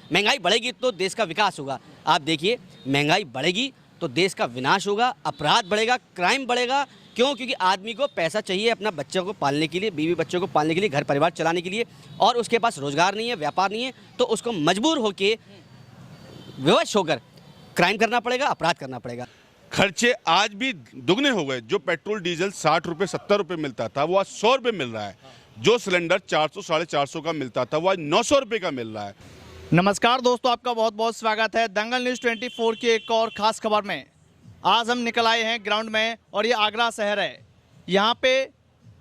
महंगाई बढ़ेगी तो देश का विकास होगा। आप देखिए, महंगाई बढ़ेगी तो देश का विनाश होगा, अपराध बढ़ेगा, क्राइम बढ़ेगा। क्यों? क्योंकि आदमी को पैसा चाहिए अपना बच्चों को पालने के लिए, बीवी बच्चों को पालने के लिए, घर परिवार चलाने के लिए, और उसके पास रोजगार नहीं है, व्यापार नहीं है, तो उसको मजबूर होकर विवश होकर क्राइम करना पड़ेगा, अपराध करना पड़ेगा। खर्चे आज भी दुगने हो गए। जो पेट्रोल डीजल 60 रुपये 70 रुपये मिलता था वो आज 100 रुपये मिल रहा है। जो सिलेंडर 400 साढ़े 400 का मिलता था वो आज 900 रुपये का मिल रहा है। नमस्कार दोस्तों, आपका बहुत बहुत स्वागत है दंगल न्यूज़ 24 की एक और ख़ास खबर में। आज हम निकल आए हैं ग्राउंड में और ये आगरा शहर है। यहाँ पे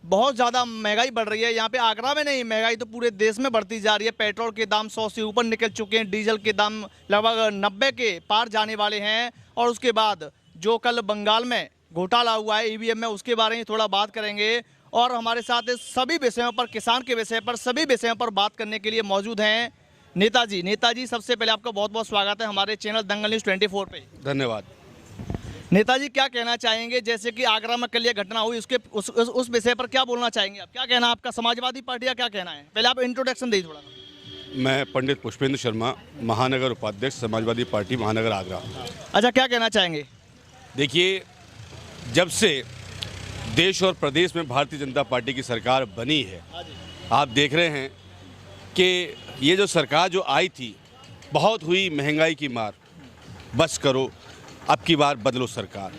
बहुत ज़्यादा महंगाई बढ़ रही है। यहाँ पे आगरा में नहीं, महंगाई तो पूरे देश में बढ़ती जा रही है। पेट्रोल के दाम 100 से ऊपर निकल चुके हैं, डीजल के दाम लगभग 90 के पार जाने वाले हैं। और उसके बाद जो कल बंगाल में घोटाला हुआ है ईवीएम में, उसके बारे में थोड़ा बात करेंगे। और हमारे साथ इस सभी विषयों पर, किसान के विषय पर, सभी विषयों पर बात करने के लिए मौजूद हैं नेताजी। सबसे पहले आपका बहुत बहुत स्वागत है हमारे चैनल दंगल न्यूज़ 24 पे। धन्यवाद। नेताजी, क्या कहना चाहेंगे? जैसे कि आगरा में कल ये घटना हुई, उसके उस विषय पर क्या बोलना चाहेंगे आप? क्या कहना है आपका? समाजवादी पार्टी का क्या कहना है? पहले आप इंट्रोडक्शन दीजिए थोड़ा। मैं पंडित पुष्पेंद्र शर्मा, महानगर उपाध्यक्ष, समाजवादी पार्टी महानगर आगरा। अच्छा, क्या कहना चाहेंगे? देखिए, जब से देश और प्रदेश में भारतीय जनता पार्टी की सरकार बनी है, आप देख रहे हैं कि ये जो सरकार जो आई थी, बहुत हुई महंगाई की मार, बस करो अब की बार बदलो सरकार,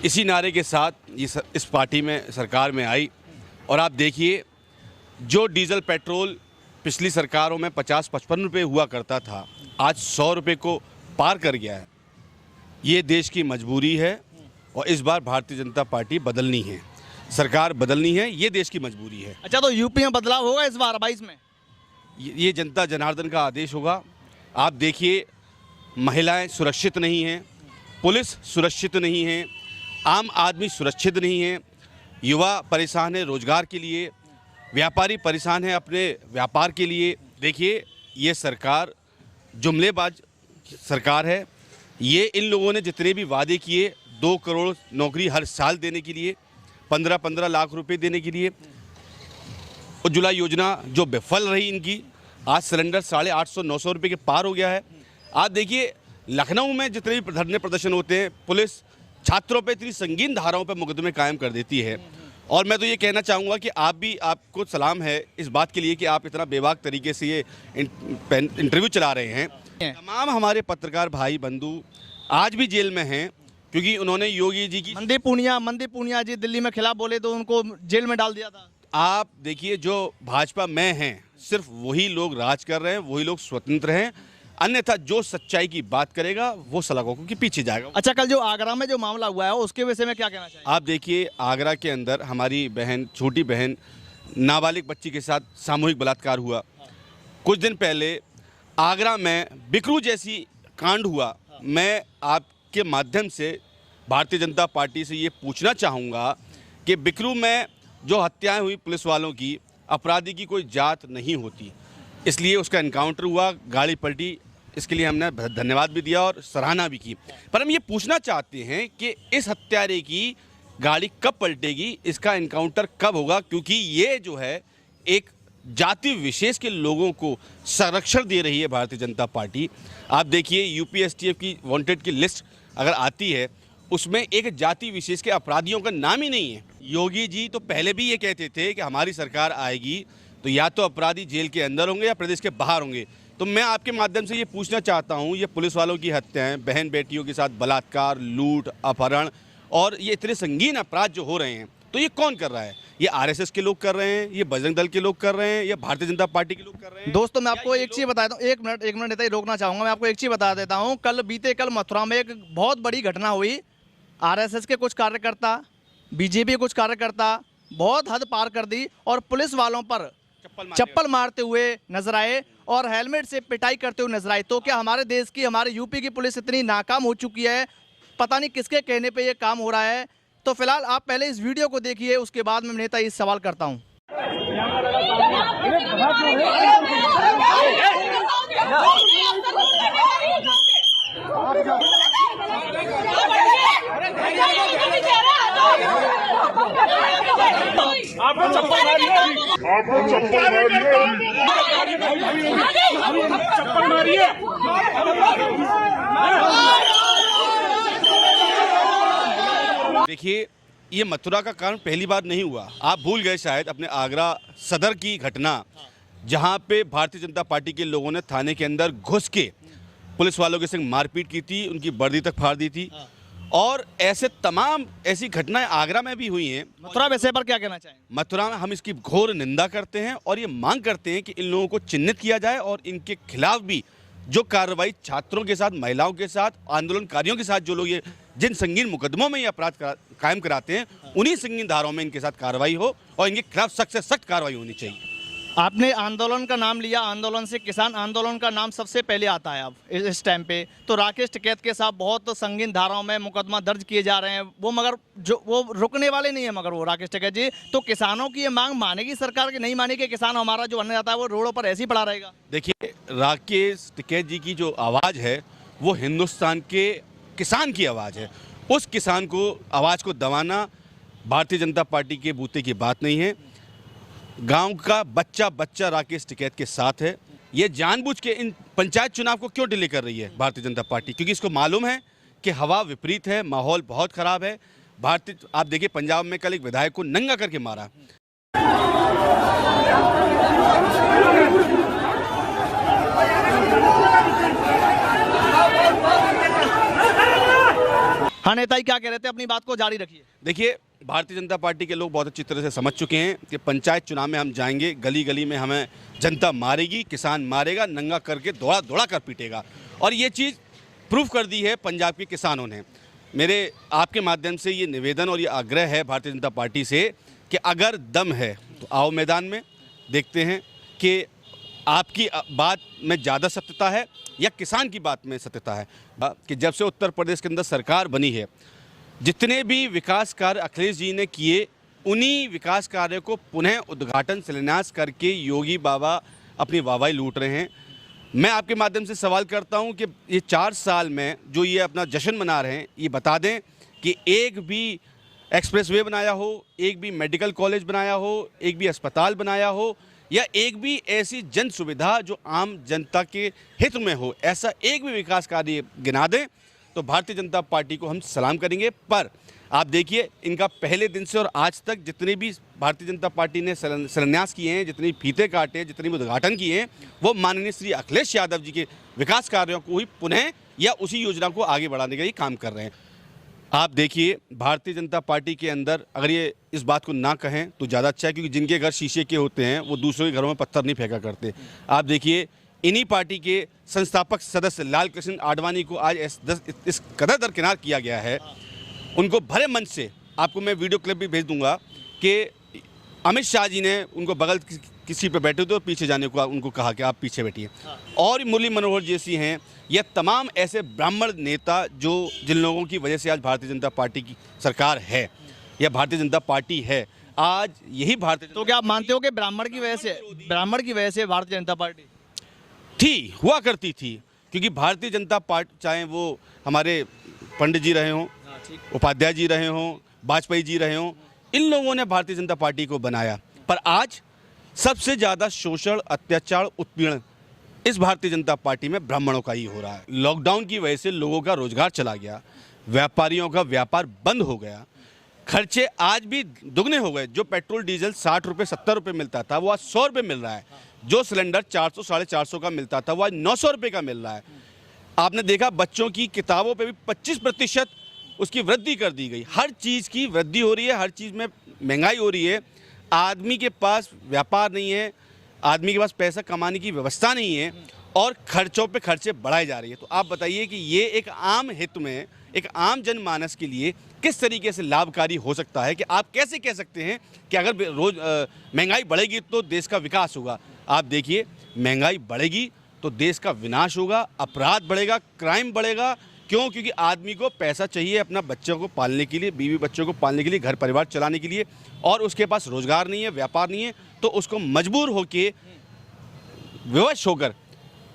इसी नारे के साथ ये इस पार्टी में सरकार में आई। और आप देखिए, जो डीजल पेट्रोल पिछली सरकारों में 50-55 रुपये हुआ करता था, आज 100 रुपये को पार कर गया है। ये देश की मजबूरी है और इस बार भारतीय जनता पार्टी बदलनी है, सरकार बदलनी है, ये देश की मजबूरी है। अच्छा, तो यूपी में बदलाव होगा इस बार 22 में? ये जनता जनार्दन का आदेश होगा। आप देखिए, महिलाएं सुरक्षित नहीं हैं, पुलिस सुरक्षित नहीं है, आम आदमी सुरक्षित नहीं है, युवा परेशान है रोजगार के लिए, व्यापारी परेशान है अपने व्यापार के लिए। देखिए, ये सरकार जुमलेबाज सरकार है। ये इन लोगों ने जितने भी वादे किए, 2 करोड़ नौकरी हर साल देने के लिए, 15-15 लाख रुपए देने के लिए, उज्ज्वला योजना जो विफल रही इनकी, आज सिलेंडर 850-900 रुपये के पार हो गया है। आप देखिए, लखनऊ में जितने भी धरने प्रदर्शन होते हैं, पुलिस छात्रों पे इतनी संगीन धाराओं पे मुकदमे कायम कर देती है। और मैं तो ये कहना चाहूँगा कि आपको सलाम है इस बात के लिए कि आप इतना बेबाक तरीके से ये इंटरव्यू चला रहे हैं। तमाम हमारे पत्रकार भाई बंधु आज भी जेल में हैं क्योंकि उन्होंने योगी जी की मनदीप पूनिया जी दिल्ली में खिलाफ बोले तो उनको जेल में डाल दिया था। आप देखिए, जो भाजपा में हैं सिर्फ वही लोग राज कर रहे हैं, वही लोग स्वतंत्र हैं, अन्यथा जो सच्चाई की बात करेगा वो सलाखों के पीछे जाएगा। अच्छा, कल जो आगरा में जो मामला हुआ है उसके विषय में क्या कहना चाहिए? आप देखिए, आगरा के अंदर हमारी बहन, छोटी बहन, नाबालिग बच्ची के साथ सामूहिक बलात्कार हुआ। कुछ दिन पहले आगरा में बिकरू जैसी कांड हुआ। मैं आपके माध्यम से भारतीय जनता पार्टी से ये पूछना चाहूँगा कि बिकरू में जो हत्याएं हुई पुलिस वालों की, अपराधी की कोई जात नहीं होती, इसलिए उसका एनकाउंटर हुआ, गाड़ी पलटी, इसके लिए हमने धन्यवाद भी दिया और सराहना भी की। पर हम ये पूछना चाहते हैं कि इस हत्यारे की गाड़ी कब पलटेगी, इसका एनकाउंटर कब होगा? क्योंकि ये जो है एक जाति विशेष के लोगों को संरक्षण दे रही है भारतीय जनता पार्टी। आप देखिए, यूपीएसटीएफ की वांटेड की लिस्ट अगर आती है, उसमें एक जाति विशेष के अपराधियों का नाम ही नहीं है। योगी जी तो पहले भी ये कहते थे कि हमारी सरकार आएगी तो या तो अपराधी जेल के अंदर होंगे या प्रदेश के बाहर होंगे। तो मैं आपके माध्यम से ये पूछना चाहता हूँ, ये पुलिस वालों की हत्याएं, बहन बेटियों के साथ बलात्कार, लूट, अपहरण और ये इतने संगीन अपराध जो हो रहे हैं, तो ये कौन कर रहा है? ये आरएसएस के लोग कर रहे हैं, ये बजरंग दल के लोग कर रहे हैं, या भारतीय जनता पार्टी के लोग कर रहे हैं? दोस्तों, मैं आपको एक चीज़ बताता हूँ, एक मिनट नेता, रोकना चाहूँगा। मैं आपको एक चीज़ बता देता हूँ। कल मथुरा में एक बहुत बड़ी घटना हुई। आरएसएस के कुछ कार्यकर्ता, बीजेपी के कुछ कार्यकर्ता बहुत हद पार कर दी और पुलिस वालों पर चप्पल मारते हुए नजर आए और हेलमेट से पिटाई करते हुए नजर आए। तो क्या हमारे देश की, हमारे यूपी की पुलिस इतनी नाकाम हो चुकी है? पता नहीं किसके कहने पे ये काम हो रहा है तो फिलहाल आप पहले इस वीडियो को देखिए, उसके बाद मैं नेता इस सवाल करता हूँ। आपको चप्पल मारिए। देखिए, ये मथुरा का कारण पहली बार नहीं हुआ। आप भूल गए शायद अपने आगरा सदर की घटना, जहां पे भारतीय जनता पार्टी के लोगों ने थाने के अंदर घुस के पुलिस वालों के संग मारपीट की थी, उनकी वर्दी तक फाड़ दी थी। और ऐसे तमाम ऐसी घटनाएं आगरा में भी हुई हैं। मथुरा विषय पर क्या कहना चाहेंगे? मथुरा में हम इसकी घोर निंदा करते हैं और ये मांग करते हैं कि इन लोगों को चिन्हित किया जाए और इनके खिलाफ भी जो कार्रवाई छात्रों के साथ, महिलाओं के साथ, आंदोलनकारियों के साथ जो लोग ये जिन संगीन मुकदमों में ये अपराध कायम कराते हैं, उन्हीं संगीन धाराओं में इनके साथ कार्रवाई हो और इनके खिलाफ सख्त से सख्त कार्रवाई होनी चाहिए। आपने आंदोलन का नाम लिया, आंदोलन से किसान आंदोलन का नाम सबसे पहले आता है अब इस टाइम पे। तो राकेश टिकैत के साथ बहुत संगीन धाराओं में मुकदमा दर्ज किए जा रहे हैं, वो मगर जो वो रुकने वाले नहीं है, मगर वो राकेश टिकैत जी। तो किसानों की ये मांग मानेगी सरकार की, नहीं मानेगी? किसान हमारा जो बनने जाता है वो रोडों पर ऐसे ही पड़ा रहेगा। देखिए, राकेश टिकैत जी की जो आवाज़ है वो हिंदुस्तान के किसान की आवाज़ है। उस किसान को आवाज़ को दबाना भारतीय जनता पार्टी के बूते की बात नहीं है। गांव का बच्चा बच्चा राकेश टिकैत के साथ है। ये जानबूझ के इन पंचायत चुनाव को क्यों डिले कर रही है भारतीय जनता पार्टी? क्योंकि इसको मालूम है कि हवा विपरीत है, माहौल बहुत ख़राब है। आप देखिए, पंजाब में कल एक विधायक को नंगा करके मारा। हाँ नेता जी, क्या कह रहे थे? अपनी बात को जारी रखिए। देखिए, भारतीय जनता पार्टी के लोग बहुत अच्छी तरह से समझ चुके हैं कि पंचायत चुनाव में हम जाएंगे, गली गली में हमें जनता मारेगी, किसान मारेगा, नंगा करके दौड़ा दौड़ा कर पीटेगा। और ये चीज़ प्रूफ कर दी है पंजाब के किसानों ने। मेरे आपके माध्यम से ये निवेदन और ये आग्रह है भारतीय जनता पार्टी से कि अगर दम है तो आओ मैदान में, देखते हैं कि आपकी बात में ज़्यादा सत्यता है या किसान की बात में सत्यता है। कि जब से उत्तर प्रदेश के अंदर सरकार बनी है, जितने भी विकास कार्य अखिलेश जी ने किए, उन्हीं विकास कार्य को पुनः उद्घाटन शिलान्यास करके योगी बाबा अपनी वाहवाही लूट रहे हैं। मैं आपके माध्यम से सवाल करता हूं कि ये 4 साल में जो ये अपना जश्न मना रहे हैं, ये बता दें कि एक भी एक्सप्रेसवे बनाया हो, एक भी मेडिकल कॉलेज बनाया हो, एक भी अस्पताल बनाया हो, या एक भी ऐसी जन सुविधा जो आम जनता के हित में हो, ऐसा एक भी विकास कार्य गिना दें तो भारतीय जनता पार्टी को हम सलाम करेंगे। पर आप देखिए, इनका पहले दिन से और आज तक जितने भी भारतीय जनता पार्टी ने शिलान्यास किए हैं, जितने फीते काटे हैं, जितने भी उद्घाटन किए हैं, वो माननीय श्री अखिलेश यादव जी के विकास कार्यों को ही पुनः या उसी योजना को आगे बढ़ाने का ही काम कर रहे हैं। आप देखिए, भारतीय जनता पार्टी के अंदर अगर ये इस बात को ना कहें तो ज़्यादा अच्छा है, क्योंकि जिनके घर शीशे के होते हैं वो दूसरों के घरों में पत्थर नहीं फेंका करते। आप देखिए, इन्हीं पार्टी के संस्थापक सदस्य लाल कृष्ण आडवाणी को आज इस कदर दरकिनार किया गया है। उनको भरे मन से, आपको मैं वीडियो क्लिप भी भेज दूंगा, कि अमित शाह जी ने उनको बगल किसी पे बैठे थे और पीछे जाने को उनको कहा कि आप पीछे बैठिए। और मुरली मनोहर जैसी हैं, यह तमाम ऐसे ब्राह्मण नेता जो जिन लोगों की वजह से आज भारतीय जनता पार्टी की सरकार है या भारतीय जनता पार्टी है, आज यही भारतीय। तो क्या आप मानते हो कि ब्राह्मण की वजह से भारतीय जनता पार्टी हुआ करती थी? क्योंकि भारतीय जनता पार्टी, चाहे वो हमारे पंडित जी रहे हों, उपाध्याय जी रहे हों, वाजपेयी जी रहे हों, इन लोगों ने भारतीय जनता पार्टी को बनाया। पर आज सबसे ज़्यादा शोषण, अत्याचार, उत्पीड़न इस भारतीय जनता पार्टी में ब्राह्मणों का ही हो रहा है। लॉकडाउन की वजह से लोगों का रोजगार चला गया, व्यापारियों का व्यापार बंद हो गया, खर्चे आज भी दुगने हो गए। जो पेट्रोल डीजल 60 रुपये 70 रुपये मिलता था वो आज 100 रुपये मिल रहा है। जो सिलेंडर 400 साढ़े 400 का मिलता था वो आज 900 रुपये का मिल रहा है। आपने देखा, बच्चों की किताबों पे भी 25% उसकी वृद्धि कर दी गई। हर चीज़ की वृद्धि हो रही है, हर चीज़ में महंगाई हो रही है। आदमी के पास व्यापार नहीं है, आदमी के पास पैसा कमाने की व्यवस्था नहीं है और खर्चों पे खर्चे बढ़ाए जा रही है। तो आप बताइए कि ये एक आम हित में, एक आम जनमानस के लिए किस तरीके से लाभकारी हो सकता है? कि आप कैसे कह सकते हैं कि अगर रोज महंगाई बढ़ेगी तो देश का विकास होगा? आप देखिए, महंगाई बढ़ेगी तो देश का विनाश होगा, अपराध बढ़ेगा, क्राइम बढ़ेगा, क्यों? क्योंकि आदमी को पैसा चाहिए अपना बच्चों को पालने के लिए, बीवी बच्चों को पालने के लिए, घर परिवार चलाने के लिए, और उसके पास रोजगार नहीं है, व्यापार नहीं है, तो उसको मजबूर होके विवश होकर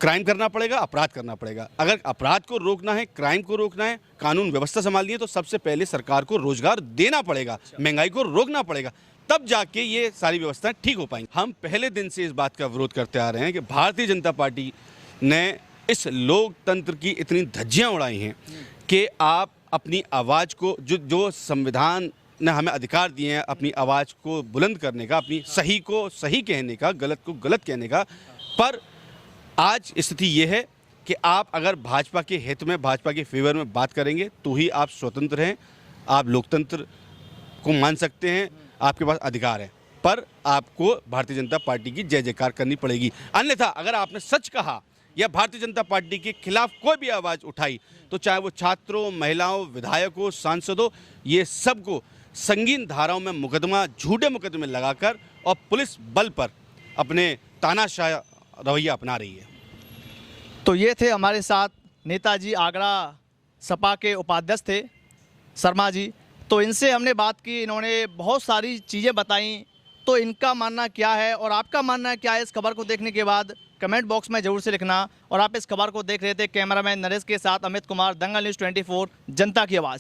क्राइम करना पड़ेगा, अपराध करना पड़ेगा। अगर अपराध को रोकना है, क्राइम को रोकना है, कानून व्यवस्था संभालनी है, तो सबसे पहले सरकार को रोजगार देना पड़ेगा, महंगाई को रोकना पड़ेगा, तब जाके ये सारी व्यवस्थाएं ठीक हो पाएंगी। हम पहले दिन से इस बात का विरोध करते आ रहे हैं कि भारतीय जनता पार्टी ने इस लोकतंत्र की इतनी धज्जियां उड़ाई हैं कि आप अपनी आवाज़ को, जो संविधान ने हमें अधिकार दिए हैं अपनी आवाज़ को बुलंद करने का, अपनी सही को सही कहने का, गलत को गलत कहने का, पर आज स्थिति ये है कि आप अगर भाजपा के हित में, भाजपा के फेवर में बात करेंगे तो ही आप स्वतंत्र हैं, आप लोकतंत्र को मान सकते हैं, आपके पास अधिकार है, पर आपको भारतीय जनता पार्टी की जय जयकार करनी पड़ेगी। अन्यथा अगर आपने सच कहा या भारतीय जनता पार्टी के खिलाफ कोई भी आवाज़ उठाई, तो चाहे वो छात्रों, महिलाओं, विधायकों, सांसदों, ये सबको संगीन धाराओं में मुकदमा, झूठे मुकदमे लगाकर और पुलिस बल पर अपने तानाशाह रवैया अपना रही है। तो ये थे हमारे साथ नेताजी आगरा सपा के उपाध्यक्ष थे शर्मा जी। तो इनसे हमने बात की, इन्होंने बहुत सारी चीज़ें बताई। तो इनका मानना क्या है और आपका मानना क्या है, इस खबर को देखने के बाद कमेंट बॉक्स में जरूर से लिखना। और आप इस खबर को देख रहे थे कैमरामैन नरेश के साथ अमित कुमार, दंगल न्यूज़ 24 जनता की आवाज़।